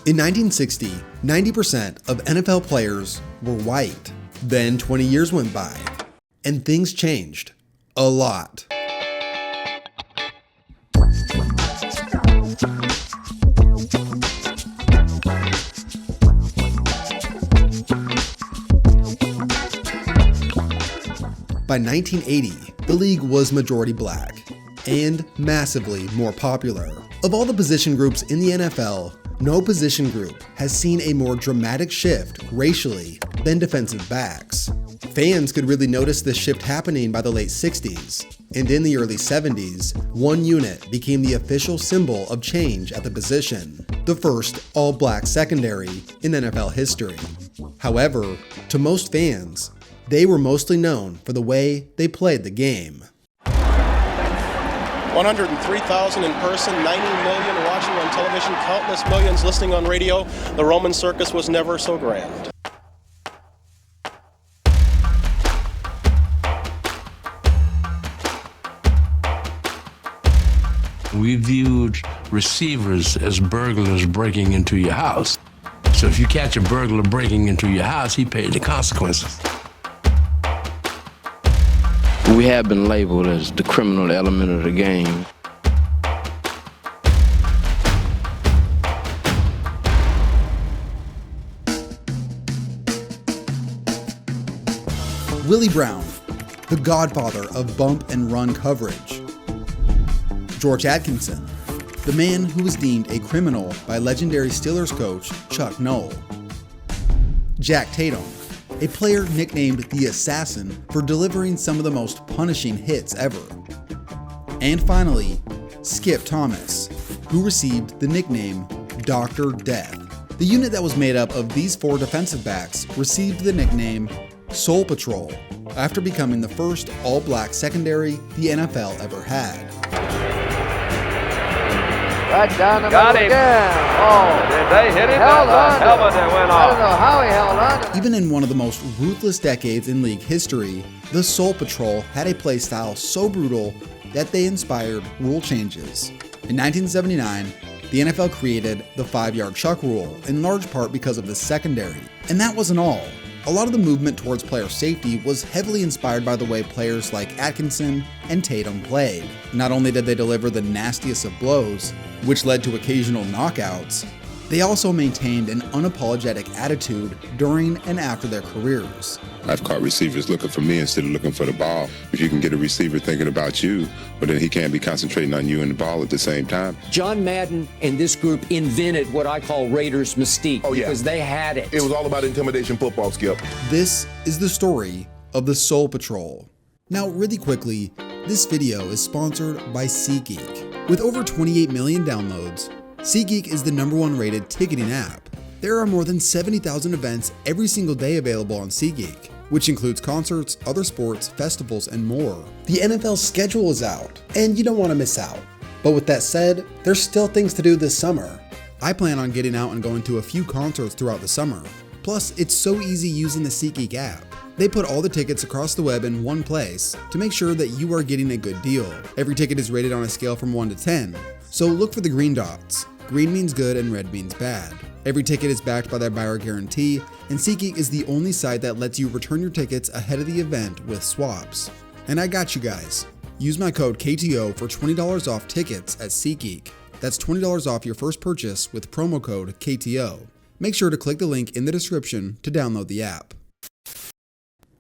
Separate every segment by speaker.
Speaker 1: In 1960, 90% of NFL players were white. Then 20 years went by, and things changed a lot. By 1980, the league was majority black and massively more popular. Of all the position groups in the NFL, no position group has seen a more dramatic shift racially than defensive backs. Fans could really notice this shift happening by the late 60s, and in the early 70s, one unit became the official symbol of change at the position, the first all-black secondary in NFL history. However, to most fans, they were mostly known for the way they played the game.
Speaker 2: 103,000 in person, 90 million watching on television, countless millions listening on radio. The Roman circus was never so grand.
Speaker 3: We viewed receivers as burglars breaking into your house. So if you catch a burglar breaking into your house, he paid the consequences. We have been labeled as the criminal element of the game.
Speaker 1: Willie Brown, the godfather of bump and run coverage. George Atkinson, the man who was deemed a criminal by legendary Steelers coach Chuck Noll. Jack Tatum, a player nicknamed the Assassin for delivering some of the most punishing hits ever. And finally, Skip Thomas, who received the nickname Dr. Death. The unit that was made up of these four defensive backs received the nickname Soul Patrol after becoming the first all-black secondary the NFL ever had.
Speaker 4: Right down the
Speaker 5: Got
Speaker 4: middle
Speaker 5: him.
Speaker 4: again. Oh,
Speaker 5: Did they hit him?
Speaker 4: held
Speaker 5: That's a
Speaker 4: on.
Speaker 5: helmet that went
Speaker 4: I don't
Speaker 5: off.
Speaker 4: know how he held on.
Speaker 1: Even in one of the most ruthless decades in league history, the Soul Patrol had a play style so brutal that they inspired rule changes. In 1979, the NFL created the 5-yard chuck rule, in large part because of the secondary. And that wasn't all. A lot of the movement towards player safety was heavily inspired by the way players like Atkinson and Tatum played. Not only did they deliver the nastiest of blows, which led to occasional knockouts, they also maintained an unapologetic attitude during and after their careers.
Speaker 6: I've caught receivers looking for me instead of looking for the ball. If you can get a receiver thinking about you, well, then he can't be concentrating on you and the ball at the same time.
Speaker 7: John Madden and this group invented what I call Raiders mystique because they had it.
Speaker 8: It was all about intimidation football, Skip.
Speaker 1: This is the story of the Soul Patrol. Now, really quickly, this video is sponsored by SeatGeek. With over 28 million downloads, SeatGeek is the #1 rated ticketing app. There are more than 70,000 events every single day available on SeatGeek, which includes concerts, other sports, festivals, and more. The NFL schedule is out, and you don't want to miss out. But with that said, there's still things to do this summer. I plan on getting out and going to a few concerts throughout the summer. Plus, it's so easy using the SeatGeek app. They put all the tickets across the web in one place to make sure that you are getting a good deal. Every ticket is rated on a scale from 1 to 10, so look for the green dots. Green means good and red means bad. Every ticket is backed by their buyer guarantee, and SeatGeek is the only site that lets you return your tickets ahead of the event with swaps. And I got you guys. Use my code KTO for $20 off tickets at SeatGeek. That's $20 off your first purchase with promo code KTO. Make sure to click the link in the description to download the app.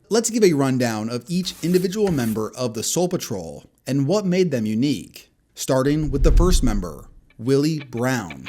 Speaker 1: Let's give a rundown of each individual member of the Soul Patrol and what made them unique. Starting with the first member, Willie Brown.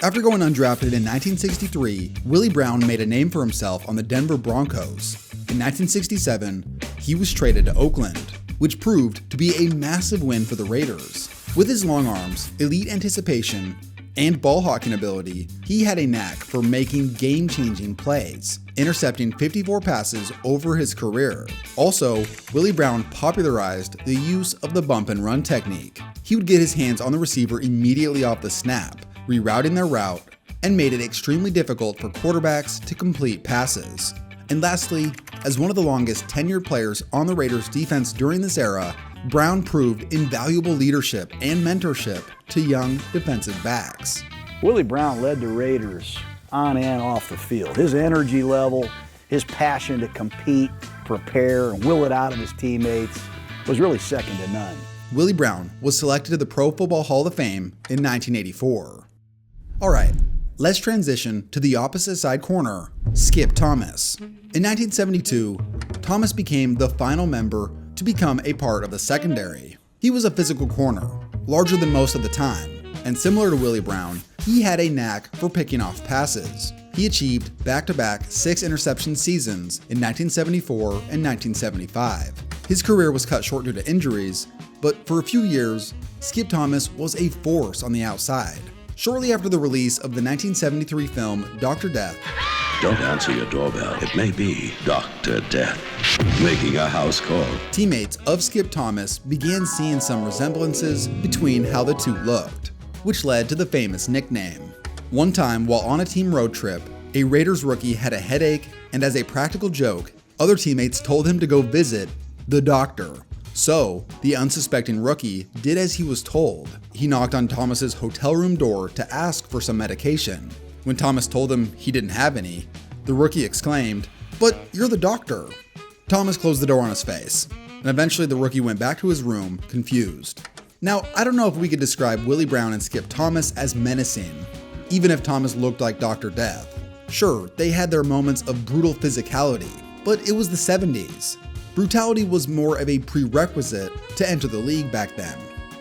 Speaker 1: After going undrafted in 1963, Willie Brown made a name for himself on the Denver Broncos. In 1967, he was traded to Oakland, which proved to be a massive win for the Raiders. With his long arms, elite anticipation, and ball hawking ability, he had a knack for making game-changing plays, intercepting 54 passes over his career. Also, Willie Brown popularized the use of the bump and run technique. He would get his hands on the receiver immediately off the snap, rerouting their route, and made it extremely difficult for quarterbacks to complete passes. And lastly, as one of the longest tenured players on the Raiders defense during this era, Brown proved invaluable leadership and mentorship to young defensive backs.
Speaker 5: Willie Brown led the Raiders on and off the field. His energy level, his passion to compete, prepare, and will it out of his teammates was really second to none.
Speaker 1: Willie Brown was selected to the Pro Football Hall of Fame in 1984. All right, let's transition to the opposite side corner, Skip Thomas. In 1972, Thomas became the final member to become a part of the secondary. He was a physical corner, larger than most of the time, and similar to Willie Brown, he had a knack for picking off passes. He achieved back-to-back 6 interception seasons in 1974 and 1975. His career was cut short due to injuries, but for a few years, Skip Thomas was a force on the outside. Shortly after the release of the 1973 film Dr. Death,
Speaker 9: don't answer your doorbell. It may be Dr. Death making a house call.
Speaker 1: Teammates of Skip Thomas began seeing some resemblances between how the two looked, which led to the famous nickname. One time, while on a team road trip, a Raiders rookie had a headache, and as a practical joke, other teammates told him to go visit the doctor. So, the unsuspecting rookie did as he was told. He knocked on Thomas's hotel room door to ask for some medication. When Thomas told him he didn't have any, the rookie exclaimed, "But you're the doctor." Thomas closed the door on his face, and eventually the rookie went back to his room, confused. Now, I don't know if we could describe Willie Brown and Skip Thomas as menacing, even if Thomas looked like Dr. Death. Sure, they had their moments of brutal physicality, but it was the 70s. Brutality was more of a prerequisite to enter the league back then.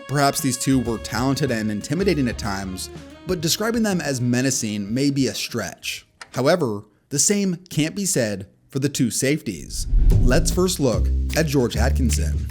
Speaker 1: Perhaps these two were talented and intimidating at times, but describing them as menacing may be a stretch. However, the same can't be said for the two safeties. Let's first look at George Atkinson.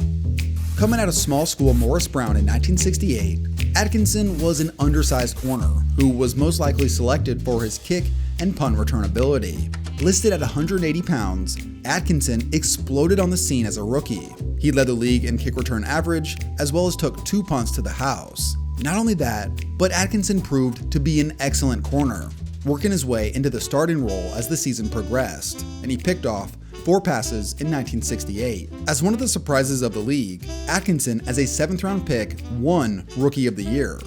Speaker 1: Coming out of small school Morris Brown in 1968, Atkinson was an undersized corner who was most likely selected for his kick and punt return ability. Listed at 180 pounds, Atkinson exploded on the scene as a rookie. He led the league in kick return average, as well as took 2 punts to the house. Not only that, but Atkinson proved to be an excellent corner, working his way into the starting role as the season progressed, and he picked off 4 passes in 1968. As one of the surprises of the league, Atkinson, as a 7th round pick, won Rookie of the Year.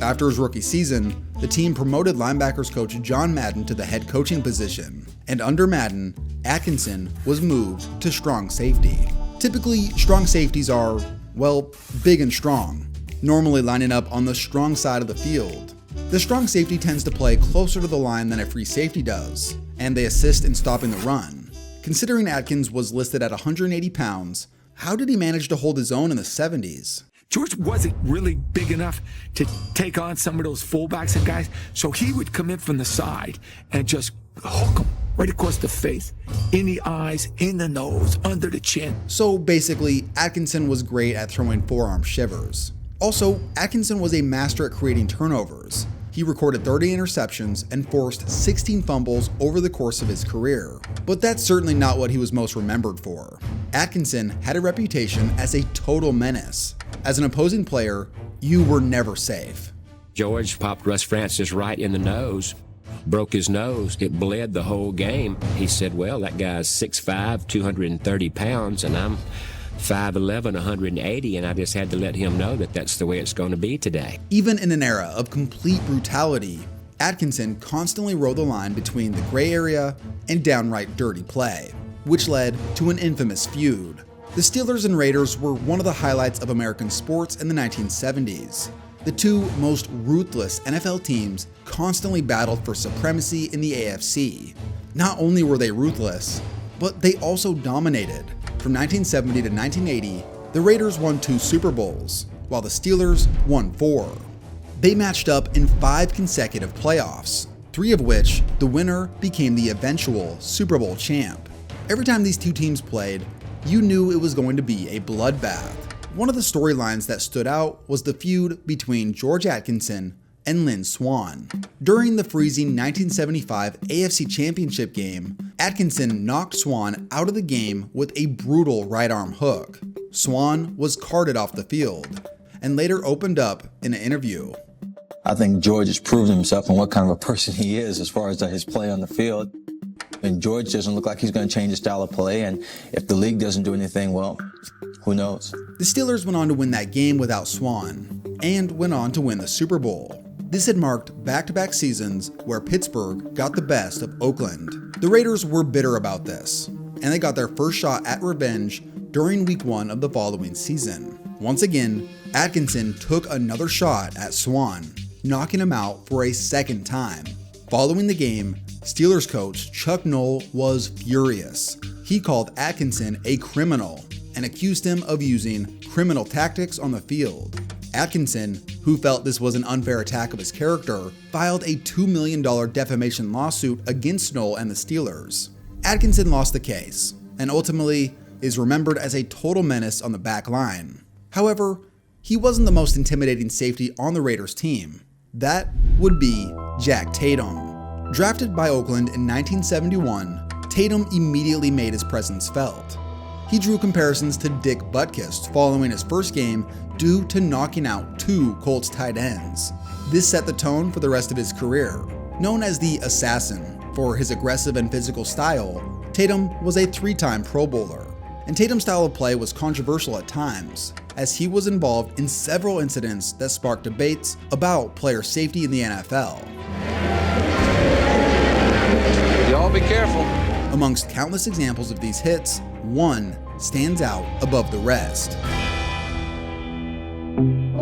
Speaker 1: After his rookie season, the team promoted linebackers coach John Madden to the head coaching position, and under Madden, Atkinson was moved to strong safety. Typically, strong safeties are, well, big and strong, normally lining up on the strong side of the field. The strong safety tends to play closer to the line than a free safety does, and they assist in stopping the run. Considering Atkins was listed at 180 pounds, how did he manage to hold his own in the 70s?
Speaker 10: George wasn't really big enough to take on some of those fullbacks and guys, so he would come in from the side and just hook them right across the face, in the eyes, in the nose, under the chin.
Speaker 1: So basically, Atkinson was great at throwing forearm shivers. Also, Atkinson was a master at creating turnovers. He recorded 30 interceptions and forced 16 fumbles over the course of his career. But that's certainly not what he was most remembered for. Atkinson had a reputation as a total menace. As an opposing player, you were never safe.
Speaker 7: George popped Russ Francis right in the nose, broke his nose. It bled the whole game. He said, well, that guy's 6'5", 230 pounds, and I'm 5'11", 180, and I just had to let him know that that's the way it's going to be today.
Speaker 1: Even in an era of complete brutality, Atkinson constantly rode the line between the gray area and downright dirty play, which led to an infamous feud. The Steelers and Raiders were one of the highlights of American sports in the 1970s. The two most ruthless NFL teams constantly battled for supremacy in the AFC. Not only were they ruthless, but they also dominated. From 1970 to 1980, the Raiders won 2 Super Bowls, while the Steelers won 4. They matched up in 5 consecutive playoffs, 3 of which the winner became the eventual Super Bowl champ. Every time these two teams played, you knew it was going to be a bloodbath. One of the storylines that stood out was the feud between George Atkinson and Lynn Swann. During the freezing 1975 AFC Championship game, Atkinson knocked Swann out of the game with a brutal right arm hook. Swann was carted off the field, and later opened up in an interview.
Speaker 11: I think George has proven himself and what kind of a person he is as far as his play on the field. And George doesn't look like he's going to change his style of play, and if the league doesn't do anything, well, who knows?
Speaker 1: The Steelers went on to win that game without Swann, and went on to win the Super Bowl. This had marked back-to-back seasons where Pittsburgh got the best of Oakland. The Raiders were bitter about this, and they got their first shot at revenge during week 1 of the following season. Once again, Atkinson took another shot at Swan, knocking him out for a second time. Following the game, Steelers coach Chuck Noll was furious. He called Atkinson a criminal and accused him of using criminal tactics on the field. Atkinson, who felt this was an unfair attack of his character, filed a $2 million defamation lawsuit against Noll and the Steelers. Atkinson lost the case, and ultimately is remembered as a total menace on the back line. However, he wasn't the most intimidating safety on the Raiders team. That would be Jack Tatum. Drafted by Oakland in 1971, Tatum immediately made his presence felt. He drew comparisons to Dick Butkus following his first game due to knocking out 2 Colts tight ends. This set the tone for the rest of his career. Known as the Assassin for his aggressive and physical style, Tatum was a 3-time Pro Bowler. And Tatum's style of play was controversial at times, as he was involved in several incidents that sparked debates about player safety in the NFL.
Speaker 4: Y'all be careful.
Speaker 1: Amongst countless examples of these hits, one stands out above the rest.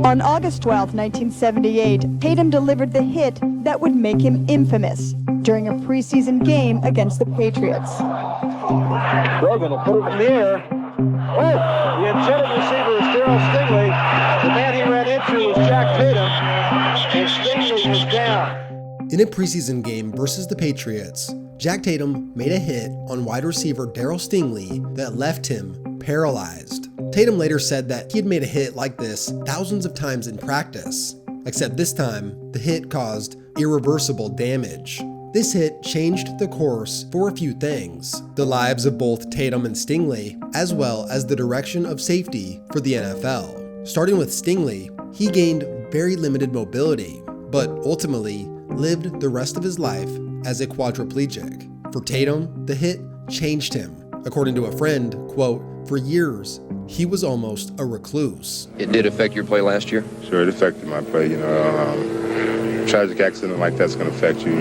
Speaker 12: On August 12, 1978, Tatum delivered the hit that would make him infamous during a preseason game against the Patriots.
Speaker 13: Grogan will put it in the air. Oh, the intended receiver is Darryl Stingley. The man he ran into was Jack Tatum, and Stingley was down.
Speaker 14: In a preseason game versus the Patriots, Jack Tatum made a hit on wide receiver Darryl Stingley that left him paralyzed. Tatum later said that he had made a hit like this thousands of times in practice, except this time, the hit caused irreversible damage. This hit changed the course for a few things: the lives of both Tatum and Stingley, as well as the direction of safety for the NFL. Starting with Stingley, he gained very limited mobility, but ultimately lived the rest of his life as a quadriplegic. For Tatum, the hit changed him. According to a friend, quote, "For years, he was almost a recluse."
Speaker 15: It did affect your play last year?
Speaker 6: Sure, it affected my play. Tragic accident like that's going to affect you,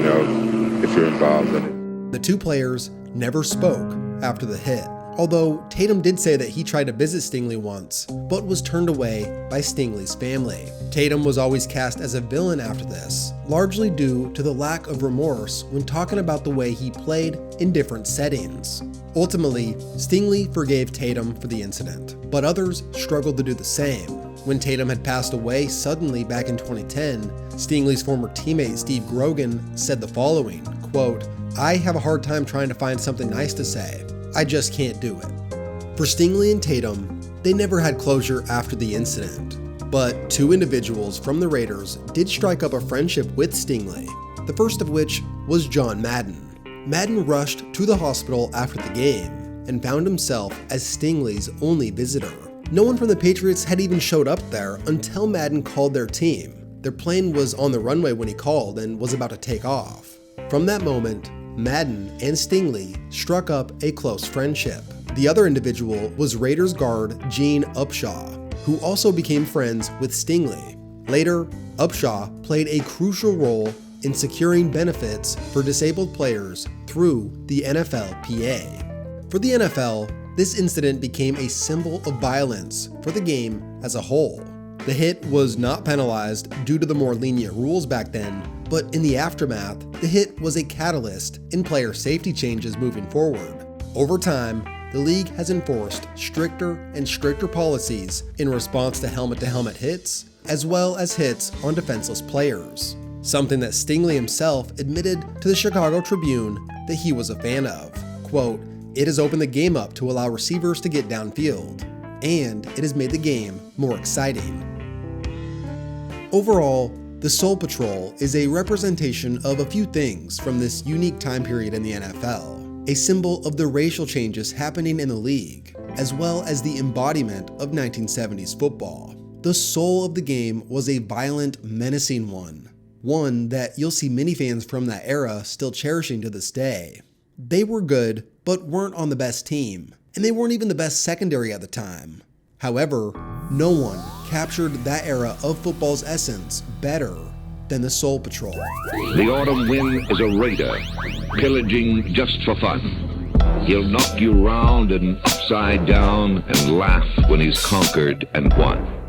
Speaker 6: if you're involved in it.
Speaker 14: The two players never spoke after the hit, although Tatum did say that he tried to visit Stingley once, but was turned away by Stingley's family. Tatum was always cast as a villain after this, largely due to the lack of remorse when talking about the way he played in different settings. Ultimately, Stingley forgave Tatum for the incident, but others struggled to do the same. When Tatum had passed away suddenly back in 2010, Stingley's former teammate Steve Grogan said the following, quote, "I have a hard time trying to find something nice to say. I just can't do it." For Stingley and Tatum, they never had closure after the incident, but two individuals from the Raiders did strike up a friendship with Stingley, the first of which was John Madden. Madden rushed to the hospital after the game and found himself as Stingley's only visitor. No one from the Patriots had even showed up there until Madden called their team. Their plane was on the runway when he called and was about to take off. From that moment, Madden and Stingley struck up a close friendship. The other individual was Raiders guard Gene Upshaw, who also became friends with Stingley. Later, Upshaw played a crucial role in securing benefits for disabled players through the NFLPA. For the NFL, this incident became a symbol of violence for the game as a whole. The hit was not penalized due to the more lenient rules back then, but in the aftermath, the hit was a catalyst in player safety changes moving forward. Over time, the league has enforced stricter and stricter policies in response to helmet-to-helmet hits, as well as hits on defenseless players, something that Stingley himself admitted to the Chicago Tribune that he was a fan of. Quote, "It has opened the game up to allow receivers to get downfield, and it has made the game more exciting." Overall, the Soul Patrol is a representation of a few things from this unique time period in the NFL, a symbol of the racial changes happening in the league, as well as the embodiment of 1970s football. The soul of the game was a violent, menacing one that you'll see many fans from that era still cherishing to this day. They were good, but weren't on the best team, and they weren't even the best secondary at the time. However, no one captured that era of football's essence better
Speaker 1: than the Soul Patrol.
Speaker 16: The autumn wind is a raider, pillaging just for fun. He'll knock you round and upside down and laugh when he's conquered and won.